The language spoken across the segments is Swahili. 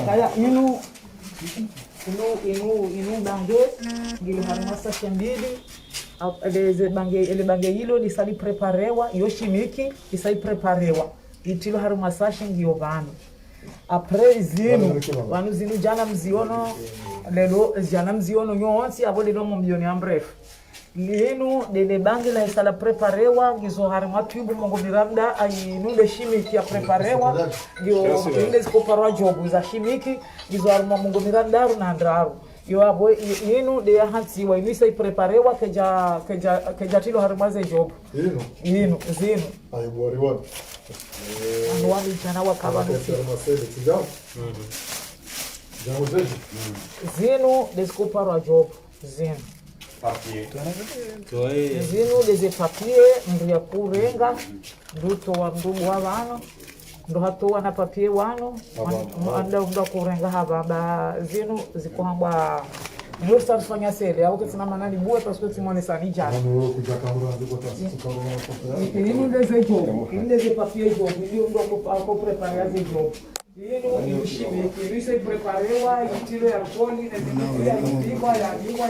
Kayak inu bange ngili harimasa shambili ele bange hilo lisali preparewa yoshimiki lisali preparewa itilo harimasa shingio vano apre zinu vanu zinu jana mziono lelo jana mziono nyonsi abo lelo milioni ambrefu linu dele bange la isala preparewa gizo harima tubu mongo miranda ayinu de shimiki ya preparewa gyo ile zikoparwa jobu za shimiki gizo harima mongo miranda na andraru yo abo yinu de hansi wa inisa preparewa keja tilo harima ze jobu yinu zinu ayibori wa anwani jana wakaba zinu de zikoparwa jobu zinu papier. Zinu leze papier ndu ya kurenga nduto wa ndugu wa vano ndu hatoa na papier wano anda ndu kurenga haba ba zinu zikuhamba ndio sasa tufanya sele au kama manani bua pasko timone sani jana ini leze job ini leze papier job ndio ndu ko prepare ze job Yenu ishimi kirisa preparewa itilo ya koni na zikiti ya mdiwa ya miwa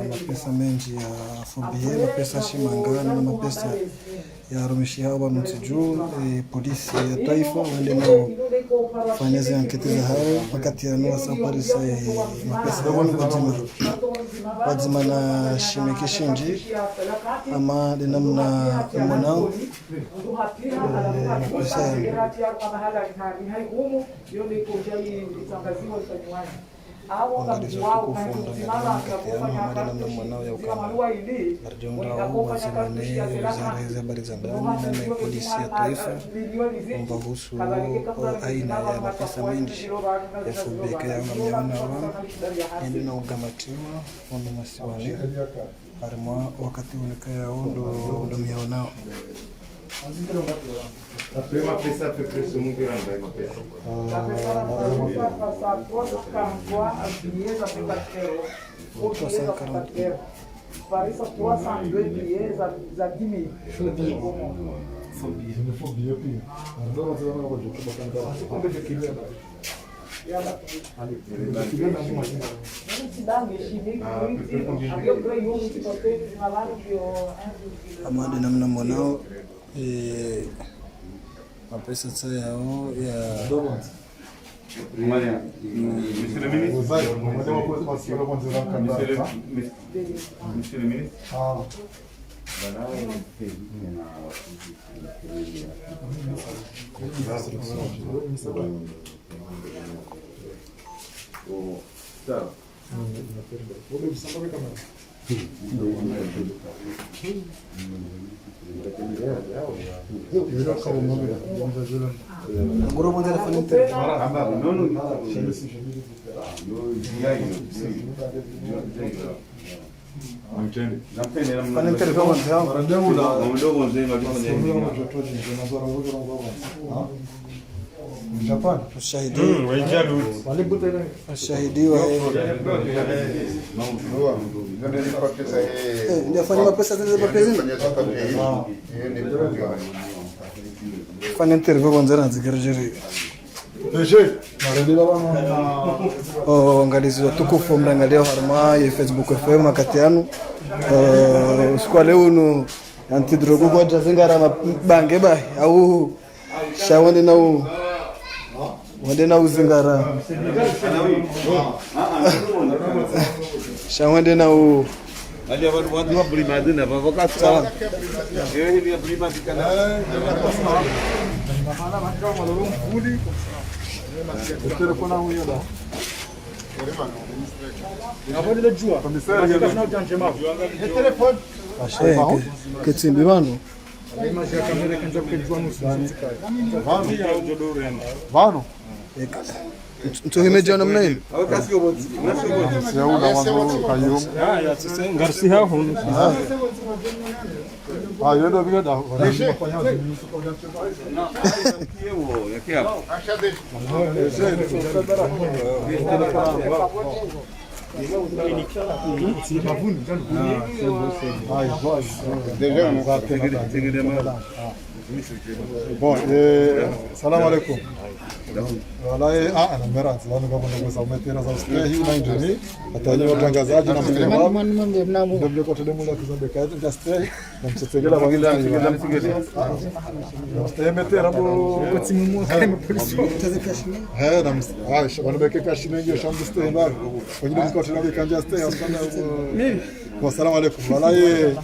mapesa mengi ya fobie, mapesa shimangana na mapesa ya rumishi hawa mtijuu polisi ya taifa wale nao fanya zile anketi za hao wakati ya nua safari sa mapesa wazima na shimiki shinji ama dinamna mwanao mapesa ya awo wao kusimama kufanya namna mwanao ya ukama arjonda au wazimane za habari za ndani na polisi ya taifa kuhusu aina ya mapesa mengi ya fubeka ya mwana wao ndio na ugamatiwa ndo masiwani harima wakati unikaya ndo miaonao La prima pesa per preso muito grande uma pesa. Parece que tu as dois bilhetes za 10.000. Fobia pia. Ndio tunaona kwa joto bakanda. Kumbe jikile. amade namna mwanao mapesa sasa yao ya Maria, monsieur le ministre. Monsieur le ministre. Ah. Agora vou telefone inteiro. Japan. Ushahidiwa ndio fanya mapesa zile mapesa fanya interview kwanza na zikarejeri angalizi watukufu mnaangalia harma ya Facebook FM wakati yanu usiku leo uno antidrogo kwa jazingara bange bai au shawande na wande na uzingara shawande na u Ali watu wa blimade na vokato sawa. Yeye ni blimade kana. Telefona huyo da. Ketsimbi vano Vano mtuhimeja namna hii Seula wangu kayum Garcia Ah, yeye ndio vile da. Wanafanya hazi. Bon, salamu alaikum. Wallahi ana merat lana kama ndio umetena za ustahi na ndani atajua watangazaji na mtazamaji ndio kwa tedemu la kuzambe kazi ndio ustahi na mtetegela wangila ustahi metera bo kutimu kama polisi na wanabeke kashi mengi shambu ustahi ndio kwa hiyo kwa tena kanja ustahi asana mimi wa salamu alaikum. Wallahi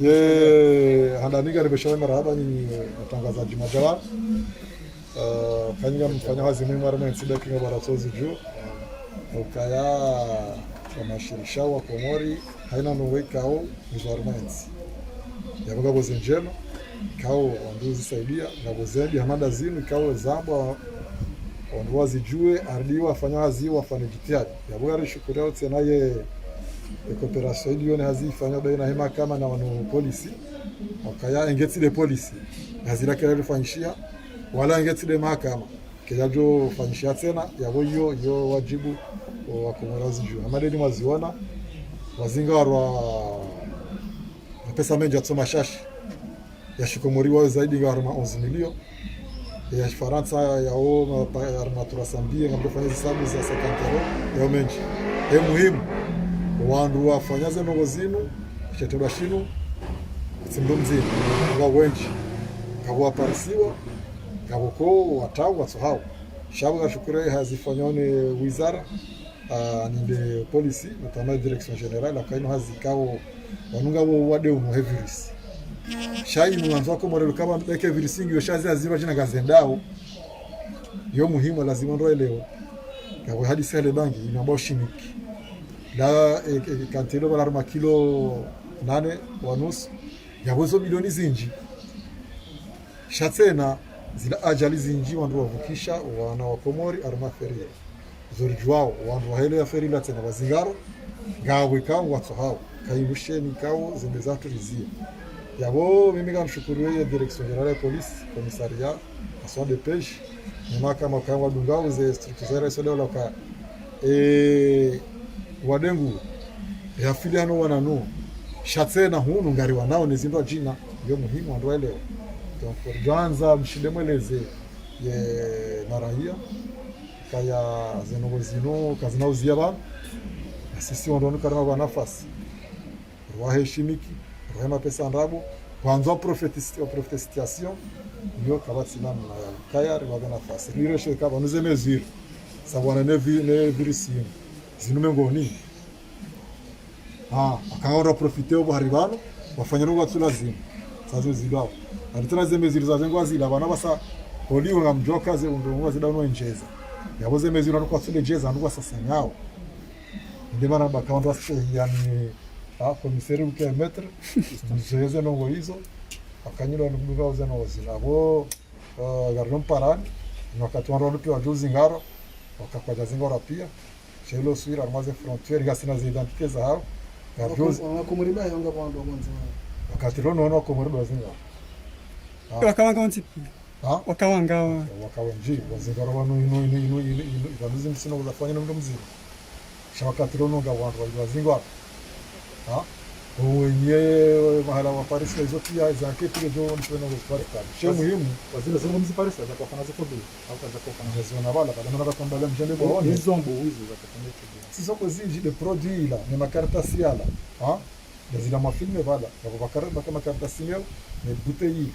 ye handaniga nimeshauri marhaba ni watangazaji majawa kanyga mfanya wazi mimi mara mwenye sida kinga barasozi juu ukaya kama shirisha wa Komori haina no way kao mizarments ya mga bozenjeno kao wanduzi saidia na bozendi hamada zinu kao zamba wanduzi jue ardiwa afanya wazi wafanye jitihada ya bora shukrani wote naye coopération hiyo ni hazi fanya baina hema kama na wanu polisi ukaya ingeti de polisi hazira kile kufanyishia wala ingeti de mahakama kijajo fanyishia tena yabo yo wajibu wa Komori juu amadeni mwaziona wazinga wa pesa mengi atsoma shashi ya shikomori wao zaidi ya 11 milioni ya Faransa yao armatura sambie ngambefanya hesabu za 50 euro ya mengi muhimu wandu wafanyaze nongo zinu cheteba shinu tsindo mzima wa wengi kabo aparisiwa kabo ko watau wasohao shabu shukuru hazifanyone wizara ninde polisi notama direction generale akaino hazikao wanunga wo wade mu heaviris shai mwanzo ko morelo kama mbeke virisingi yo shazi aziba jina gazendao yo muhimu lazima ndo elewa kabo hadi sele bangi inambao shimiki la kantilo balarma kilo 8 wanusu yabozo milioni zinji shatsena zila ajali zinji wandu wavukisha wana wa Komori arma feria zori jwao wandu wahele ya feri la tena wazingaro gawe kangu watsohao kaibusheni kao zembezatu rizia yabo mimi kamshukuru ya direction generale police commissariat aso de pêche nyama kama kanwa dungao ze structure solo la ka wadengu ya filiano wananu shatsena hunu ngari wanao nizindo jina yo muhimu ndo elewa donc janza mshidemweleze ye marahia kaya zenogozino kazina uziaba sisi ndo karama kwa nafasi waheshimiki rema pesa ndabo kwanza profetisation yo kabatsina na kaya riwaga nafasi rireshe kaba nuzemezira sabwana ne virisi zinumengo akaora profite obo haribano wafanya no watsula zinu sazo zidao alitana zemezira zazengo azila bana basa oliwo ngamjoka ze ndo zidao no enjeza yabo zemezira no kwatsule jeza ndo sasa nyao ndimana bakaonda yani komiseri uke metre zeze no hizo akanyiro no uza no zina abo garnom parani wakati waro pia juzi ngaro wakakwaja zingora pia chelo suira armaze frontiere gasina za identite za hao garjozi Komori ba yonga bando mwanzo wakati rono wana Komori ba zinga wakawanga wantipi wakawanga wakawenji wazingara wano ino vanuzi msino uzafanya na mzima wakati rono ga wandu wazinga wenye mahala wa Paris hizo pia za kitu jo ndio kwa sio muhimu wazile zile mzi Paris za kufanya zako bila au za kufanya zona bala bala na kwamba mjane bora hizo mbo hizo za kufanya sisi kwa zinji de produit la ni makaratasi yala zile mafilme bala kwa karata makaratasi yao ni bouteille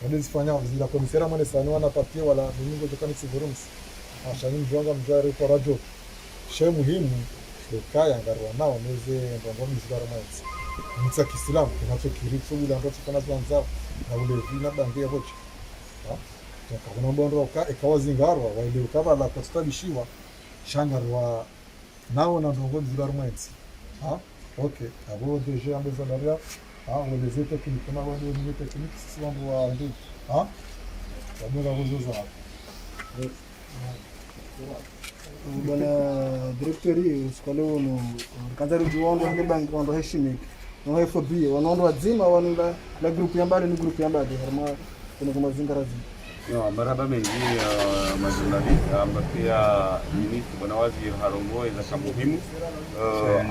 ndio zifanya zile komisera mane sana wana papier wala ningo jokani sivorums ashani mjonga mjari kwa radio sio muhimu kaya ngarwa nao neze ndongo mizigaro mazi mtsa Kiislamu kinachokirifu bila ndo tukana zanza na ule vina bangi ya bocha kuna mbondo ka ikawa zingarwa wale ukaba la kutabishiwa shangarwa nao na ndongo mizigaro mazi okay abo deje ambazo daria wale zetu kama wale ni tekniki sisi mambo wa ndio tabora kuzoza bwana directori usikole uno kanza rujuondo hande bangi ndo heshimiki não é fobia o não wazima wanu la grupu ya mbali ni grupu ya mbali harma kuna kama zingara zi no marhaba mengi majurnalista amba pia ministro bwana waziri harongoe za muhimu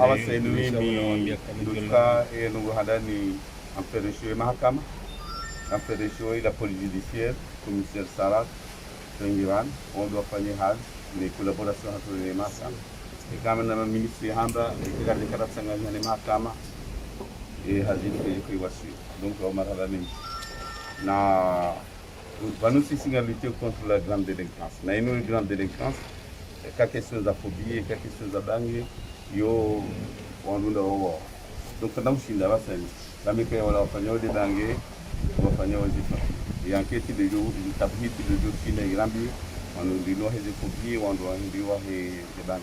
awasaidini duka nungu handani amperesho mahakama amperesho la police judiciaire commissaire Sarat Tengiran on doit faire hal les collaborations entre les mahakama et kama na ministre hamba ikigarde karatanga ni mahakama hazini kuiwasi donc marhaba mengi na nous ici à lutter contre la grande délinquance. Na une grande délinquance, quelque chose à phobie, quelque chose à banger, yo on nous l'a. Donc quand nous sommes là-bas, ça me fait voilà, on fait des banger, on fait des choses. Et enquête de jour, du tablit de jour qui n'est grand bien, on nous dit non des phobies, on doit nous dire des banger.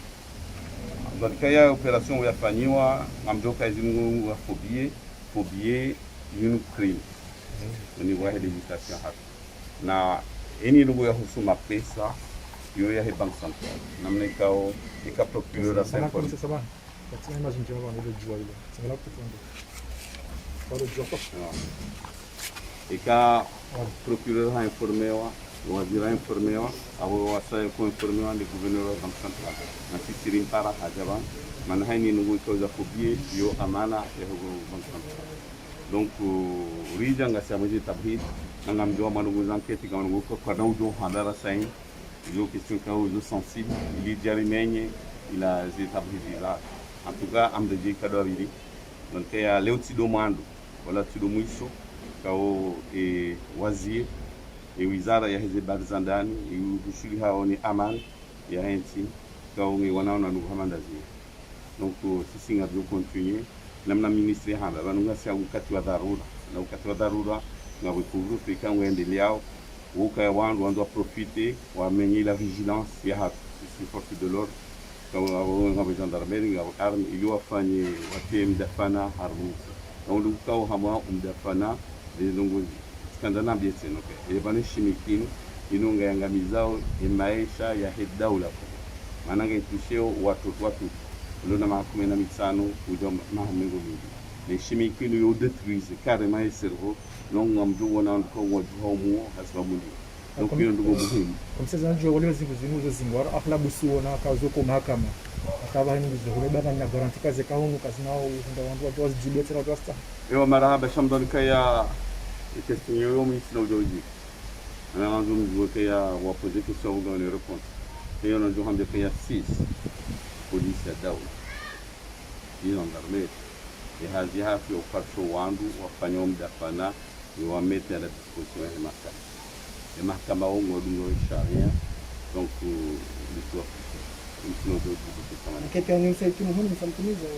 Donc quand il y a opération où il y a faniwa, on doit faire une phobie, une crime. On y voit des législations. Na ini ndugu ya husuma pesa yo ya bank central namna ikao ika procureur la sana kwa sasa katika imagine jamaa ndio jua ile sasa kwa jua kwa ika procureur ha informé wa waziri informé wa abo wasa ko informé wa le gouverneur bank central na sisirin para hajaban man hayni ndugu ko za phobie yo amana ya bank central donc rija nga samuji tabhid ngam jo manu enquête ga ngam ko kwa do handara sain yo question ka o sensible il jari menye il a établi là en tout cas am de kadori di donc ya lewti do mando wala ti do mwiso ka o e wazir e wizara ya hizi barzandani e ushuri hao ni aman ya henti ka o ngi wana na hamanda zi donc sisi nga do continuer namna ministre hamba banunga sia ukati wa dharura na ukati wa dharura na wikuru fika ngende yao uka wandu wandu profiter wa mener la vigilance ya hatu si force de l'ordre kama ngabo gendarmerie ngabo arme ili wafanye watie mdafana harbu na ndu kao hamwa mdafana lezongo skandana bietse noke e bani shimikini inunga yangamizao e maisha ya hedaula mananga itusheo watu lona mahakama na mitsano ujo mahamengo mingi les chimiques nous détruisent carrément le cerveau non ngamdu wana ko wajhu homo hasbabundi donc hiyo ndio muhimu comme ça zanjua wale zivuzinuzo zingwara afla busuona kazo ko mahakama akaba ni zihule bana na garanti kaze kahunu kazinao ndio wandu watu wazijibetera watu wasta yo marhaba shamdon kaya question yo mi sino joji ana ndu mzo kaya wa poser question dans les réponses et on a dû rendre kaya 6 police ya dawa gendarmerie et hazi hafi uparsho wandu wafanya mdafana ni wamete à la disposition ya mahakama. Ya mahakama ongo dungo sharia donc l'histoire nous doit être kete ni sasa muhimu mfantimiza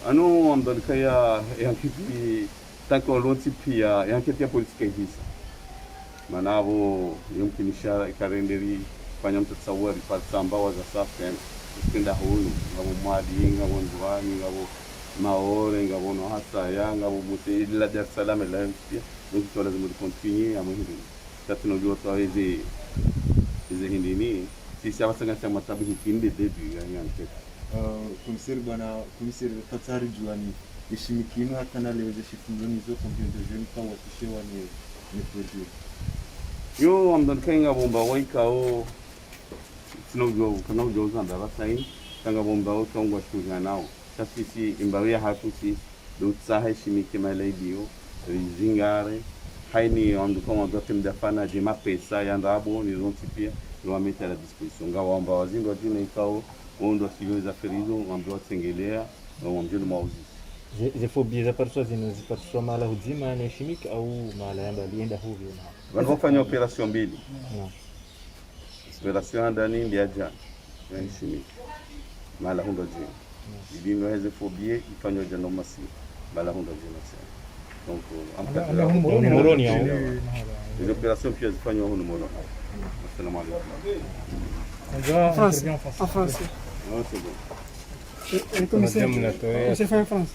ano amdalika ya yankiti tako lonti pia yankiti ya politika hisa manavo yumkinisha ikarenderi fanya mtasawari patsamba waza safen kenda hulu ngabo mwadi ngabo ndwani ngabo maore ngabo no hasa ya ngabo musi ila Dar es Salaam la mpia donc tu lazima continuer à mourir ça tu nous doit hizi hindini sisi abasanga chama tabu hikindi debut ya nyante komiseri tatsari juani ishimikino hata na leo je shifundoni zo combien de jeunes quand washishewa ni produit yo amdan kainga bomba waika o sinogo kana ujo zanda basai kanga bomba o tongwa shuga nao sisi imbawe hatu si do tsahe shimike malaidio zingare haini ondu kama dote mdafana je mapesa ya ndabo ni zontipia lo ameta la disposition ngawamba wazingo dina ikao ondo siweza ferizo ngambwa tsengelea ngambwa mauzi Ze phobie za pessoas zinazipatiswa mala hudima ni chimique au mala yamba lienda huvyo na wanafanya operation mbili operation ndani ndia jana ni chimique mala hundo je ibino heze phobie ifanywa jana masi mala hundo je masi donc ni moroni au les opérations puis zifanywa huno moroni assalamu En alaykum France. c'est bon Et commissaire, en France.